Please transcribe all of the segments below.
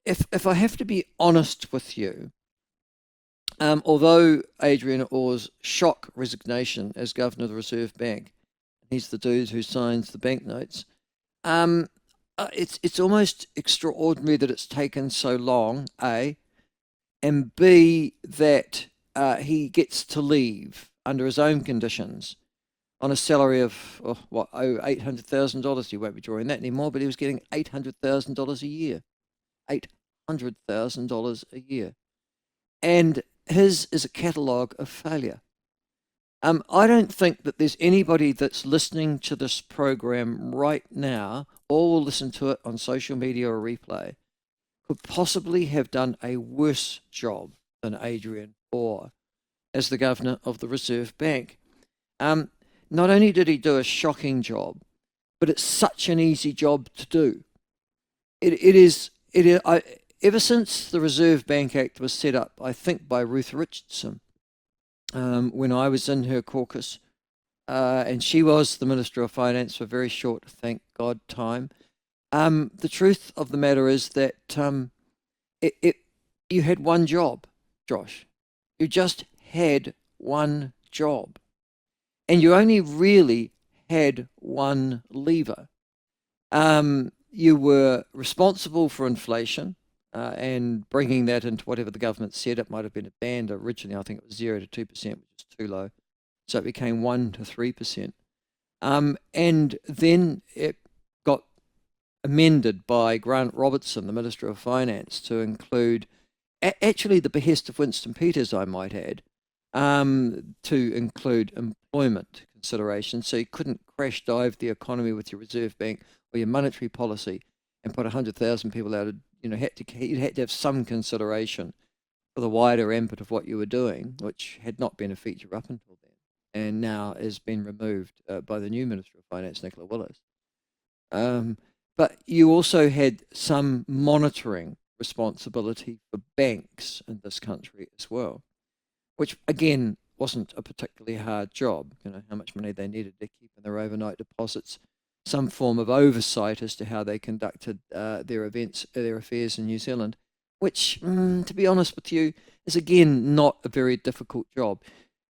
if I have to be honest with you, although Adrian Orr's shock resignation as governor of the Reserve Bank, he's the dude who signs the banknotes, it's almost extraordinary that it's taken so long, A, and B, that he gets to leave under his own conditions on a salary of $800,000. He won't be drawing that anymore, but he was getting $800,000 a year. $800,000 a year. And his is a catalogue of failure. I don't think that there's anybody that's listening to this program right now, or will listen to it on social media or replay, could possibly have done a worse job than Adrian Orr as the governor of the Reserve Bank. Not only did he do a shocking job, but it's such an easy job to do. Ever since the Reserve Bank Act was set up, I think by Ruth Richardson, when I was in her caucus, and she was the Minister of Finance for a very short, thank God, time. The truth of the matter is that you had one job, Josh. You just had one job. And you only really had one lever. You were responsible for inflation and bringing that into whatever the government said. It might have been a band originally. I think it was 0 to 2%, which is too low. So it became 1 to 3%. And then it got amended by Grant Robertson, the Minister of Finance, to include, actually the behest of Winston Peters, I might add, to include employment considerations. So you couldn't crash dive the economy with your Reserve Bank or your monetary policy and put 100,000 people out of, you had to have some consideration for the wider ambit of what you were doing, which had not been a feature up until then, and now has been removed by the new Minister of Finance, Nicola Willis. But you also had some monitoring responsibility for banks in this country as well, which again wasn't a particularly hard job. How much money they needed to keep in their overnight deposits, some form of oversight as to how they conducted their affairs in New Zealand, which, to be honest with you, is again not a very difficult job.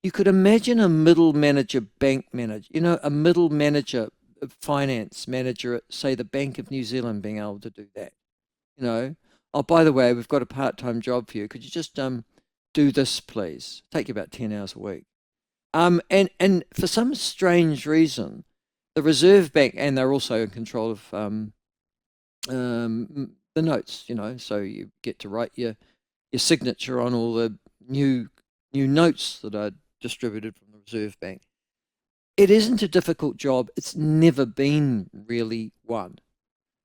You could imagine a middle manager, bank manager, a middle manager, finance manager at, say, the Bank of New Zealand being able to do that. Oh, by the way, we've got a part-time job for you. Could you just do this, please? Take you about 10 hours a week. And for some strange reason, the Reserve Bank, and they're also in control of the notes, so you get to write your signature on all the new notes that are distributed from the Reserve Bank. It isn't a difficult job. It's never been really one.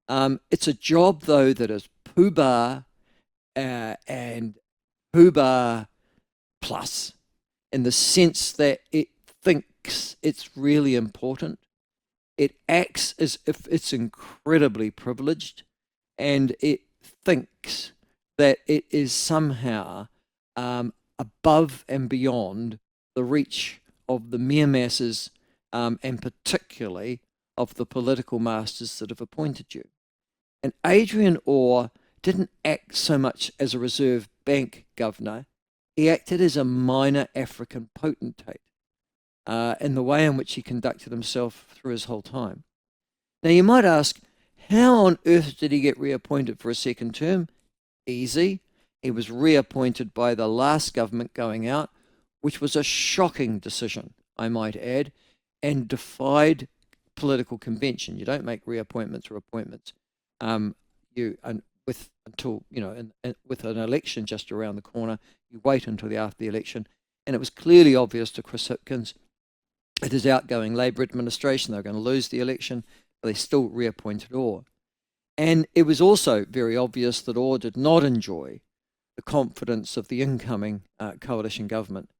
It's a job, though, that is pooh-bah and pooh-bah plus, in the sense that it thinks it's really important. It acts as if it's incredibly privileged, and it thinks that it is somehow above and beyond the reach of the mere masses, and particularly of the political masters that have appointed you. And Adrian Orr didn't act so much as a Reserve Bank governor. He acted as a minor African potentate in the way in which he conducted himself through his whole time. Now, you might ask, how on earth did he get reappointed for a second term? Easy. He was reappointed by the last government going out, which was a shocking decision, I might add, and defied political convention. You don't make reappointments or appointments with an election just around the corner. You wait until after the election. And it was clearly obvious to Chris Hipkins, at his outgoing Labour administration, they were going to lose the election, but they still reappointed Orr. And it was also very obvious that Orr did not enjoy the confidence of the incoming coalition government.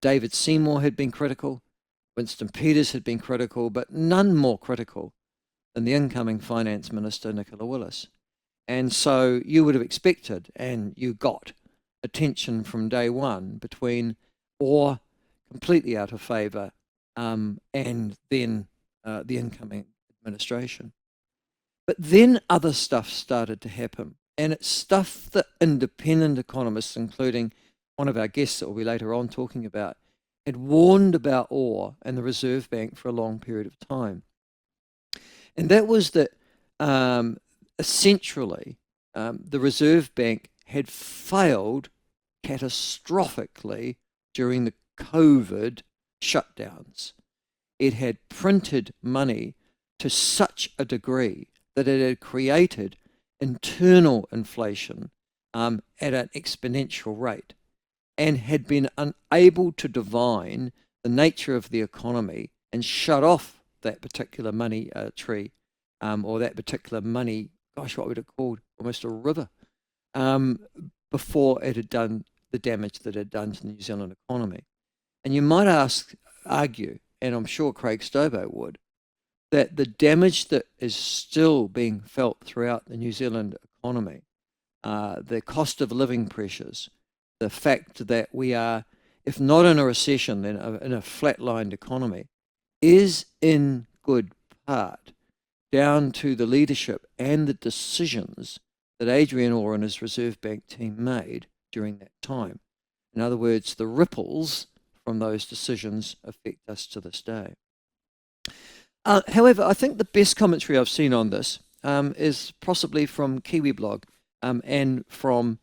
David Seymour had been critical, Winston Peters had been critical, but none more critical than the incoming finance minister, Nicola Willis. And so you would have expected, and you got, a tension from day one between Orr, completely out of favour, and then the incoming administration. But then other stuff started to happen. And it's stuff that independent economists, including one of our guests that we'll be later on talking about, had warned about Orr and the Reserve Bank for a long period of time. And that was that essentially the Reserve Bank had failed catastrophically during the COVID shutdowns. It had printed money to such a degree that it had created internal inflation at an exponential rate, and had been unable to divine the nature of the economy and shut off that particular money tree, or that particular money, gosh, what would it called? Almost a river, before it had done the damage that it had done to the New Zealand economy. And you might argue, and I'm sure Craig Stobo would, that the damage that is still being felt throughout the New Zealand economy, the cost of living pressures, the fact that we are, if not in a recession, then in a flatlined economy, is in good part down to the leadership and the decisions that Adrian Orr and his Reserve Bank team made during that time. In other words, the ripples from those decisions affect us to this day. However, I think the best commentary I've seen on this is possibly from Kiwiblog and from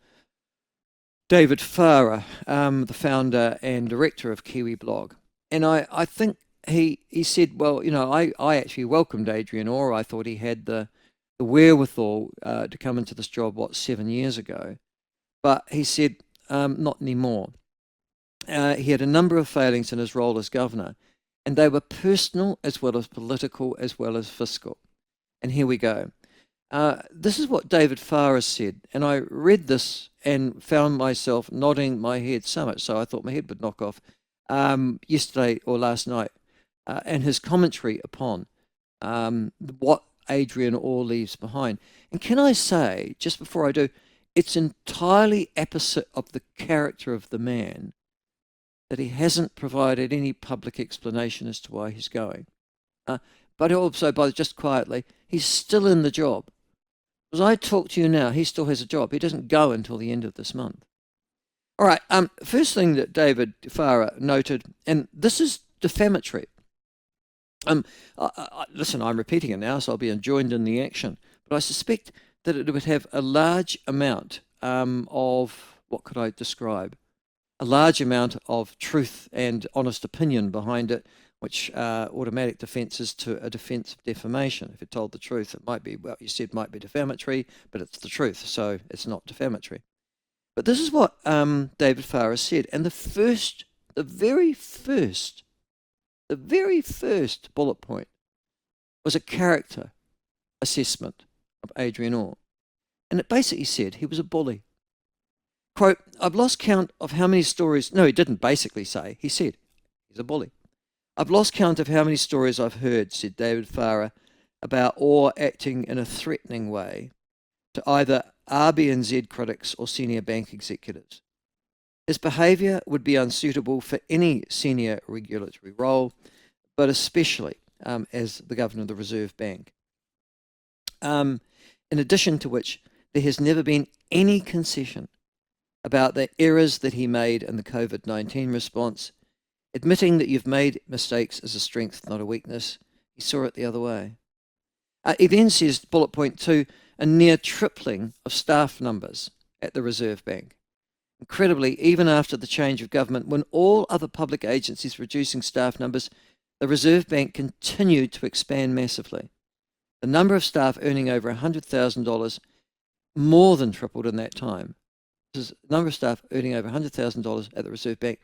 David Farah, the founder and director of Kiwiblog. And I think he said, well, I actually welcomed Adrian Orr. I thought he had the wherewithal to come into this job, 7 years ago. But he said, not anymore. He had a number of failings in his role as governor, and they were personal as well as political as well as fiscal. And here we go. This is what David Farah said, and I read this and found myself nodding my head so much so I thought my head would knock off yesterday or last night, and his commentary upon what Adrian Orr leaves behind. And can I say, just before I do, it's entirely opposite of the character of the man that he hasn't provided any public explanation as to why he's going. But also, just quietly, he's still in the job. As I talk to you now, he still has a job. He doesn't go until the end of this month. All right, first thing that David Farah noted, and this is defamatory. Listen, I'm repeating it now, so I'll be joined in the action. But I suspect that it would have a large amount of, what could I describe? A large amount of truth and honest opinion behind it, which automatic defence is to a defence of defamation. If it told the truth, it might be, what you said might be defamatory, but it's the truth, so it's not defamatory. But this is what David Farah said, and the very first bullet point was a character assessment of Adrian Orr. And it basically said he was a bully. Quote, I've lost count of how many stories, no, he didn't basically say, he said he's a bully. I've lost count of how many stories I've heard, said David Farah, about Orr acting in a threatening way to either RBNZ critics or senior bank executives. His behaviour would be unsuitable for any senior regulatory role, but especially as the Governor of the Reserve Bank. In addition to which, there has never been any concession about the errors that he made in the COVID-19 response. Admitting that you've made mistakes is a strength, not a weakness. He saw it the other way. He then says, bullet point 2, a near tripling of staff numbers at the Reserve Bank. Incredibly, even after the change of government, when all other public agencies were reducing staff numbers, the Reserve Bank continued to expand massively. The number of staff earning over $100,000 more than tripled in that time. This is the number of staff earning over $100,000 at the Reserve Bank,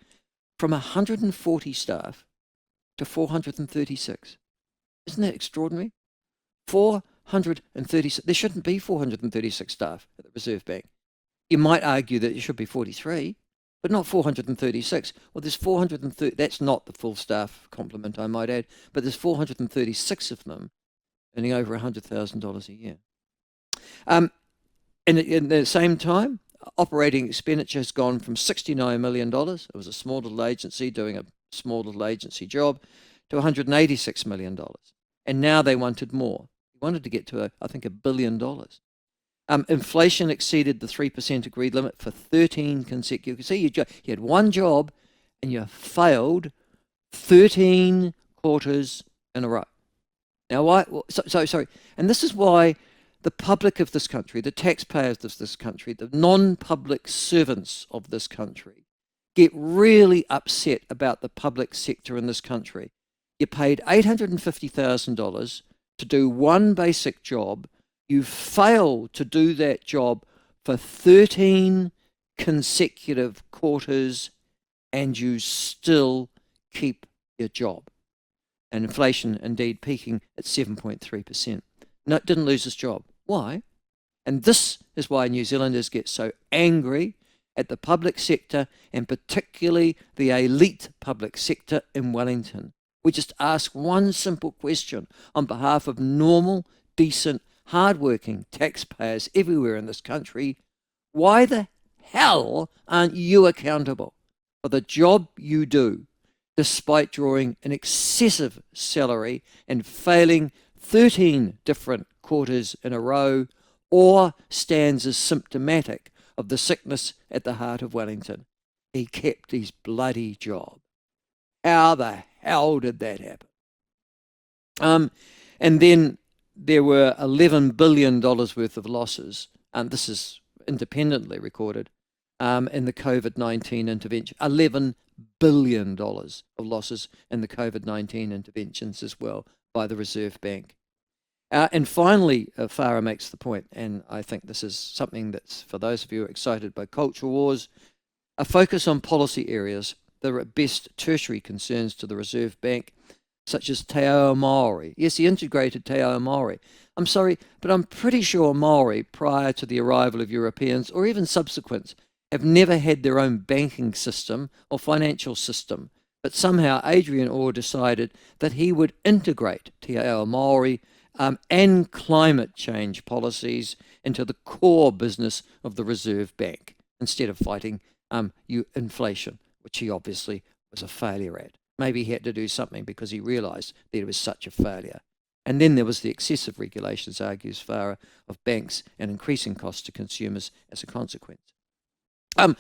from 140 staff to 436. Isn't that extraordinary? 436. There shouldn't be 436 staff at the Reserve Bank. You might argue that it should be 43, but not 436. Well, there's 430. That's not the full staff complement, I might add, but there's 436 of them earning over $100,000 a year. And at the same time, operating expenditure has gone from $69 million, it was a small little agency doing a small little agency job, to $186 million. And now they wanted more. They wanted to get to, I think, $1 billion. Inflation exceeded the 3% agreed limit for 13 consecutive. See, you had one job and you failed 13 quarters in a row. Now, why? Sorry. And this is why the public of this country, the taxpayers of this country, the non-public servants of this country get really upset about the public sector in this country. You paid $850,000 to do one basic job. You fail to do that job for 13 consecutive quarters, and you still keep your job. And inflation indeed peaking at 7.3%. No, didn't lose his job. Why? And this is why New Zealanders get so angry at the public sector, and particularly the elite public sector in Wellington. We just ask one simple question on behalf of normal, decent, hard-working taxpayers everywhere in this country. Why the hell aren't you accountable for the job you do, despite drawing an excessive salary and failing 13 different quarters in a row, or stands as symptomatic of the sickness at the heart of Wellington? He kept his bloody job. How the hell did that happen? And then there were $11 billion worth of losses, and this is independently recorded, in the COVID-19 intervention. $11 billion of losses in the COVID-19 interventions as well by the Reserve Bank. And finally, Farah makes the point, and I think this is something that's, for those of you who are excited by culture wars, a focus on policy areas that are at best tertiary concerns to the Reserve Bank, such as te ao Māori. Yes, the integrated te ao Māori. I'm sorry, but I'm pretty sure Māori, prior to the arrival of Europeans, or even subsequent, have never had their own banking system or financial system. But somehow Adrian Orr decided that he would integrate te ao Māori and climate change policies into the core business of the Reserve Bank, instead of fighting inflation, which he obviously was a failure at. Maybe he had to do something because he realised that it was such a failure. And then there was the excessive regulations, argues Farah, of banks and increasing costs to consumers as a consequence. Now,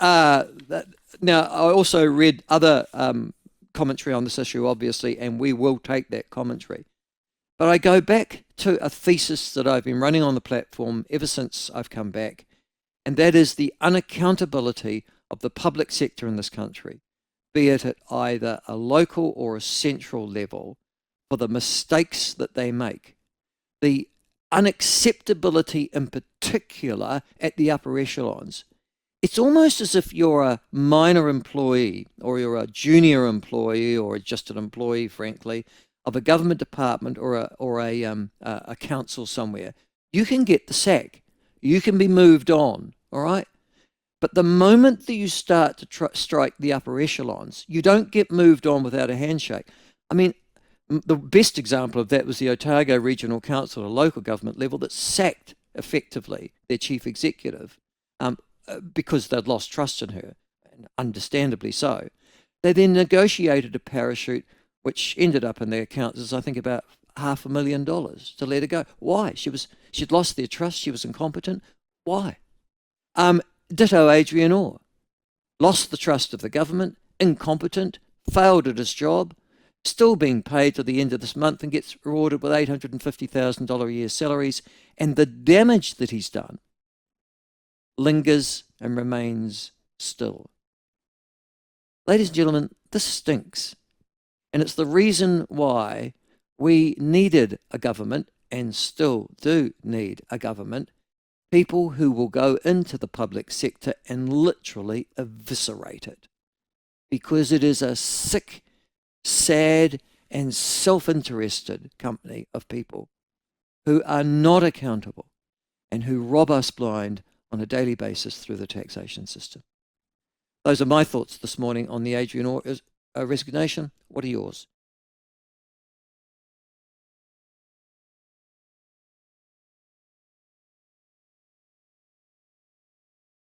I also read other commentary on this issue, obviously, and we will take that commentary. But I go back to a thesis that I've been running on the platform ever since I've come back, and that is the unaccountability of the public sector in this country, be it at either a local or a central level, for the mistakes that they make. The unacceptability in particular at the upper echelons. It's almost as if you're a minor employee, or you're a junior employee, or just an employee, frankly, of a government department or a council somewhere. You can get the sack. You can be moved on, all right? But the moment that you start to strike the upper echelons, you don't get moved on without a handshake. I mean, the best example of that was the Otago Regional Council at a local government level that sacked effectively their chief executive because they'd lost trust in her, and understandably so. They then negotiated a parachute which ended up in their accounts as, I think, about $500,000 to let her go. Why? She'd lost their trust. She was incompetent. Why? Ditto Adrian Orr. Lost the trust of the government, incompetent, failed at his job, still being paid to the end of this month and gets rewarded with $850,000 a year salaries, and the damage that he's done lingers and remains still. Ladies and gentlemen, this stinks. And it's the reason why we needed a government, and still do need a government, people who will go into the public sector and literally eviscerate it. Because it is a sick, sad, and self-interested company of people who are not accountable and who rob us blind on a daily basis through the taxation system. Those are my thoughts this morning on the Adrian Orr resignation. What are yours?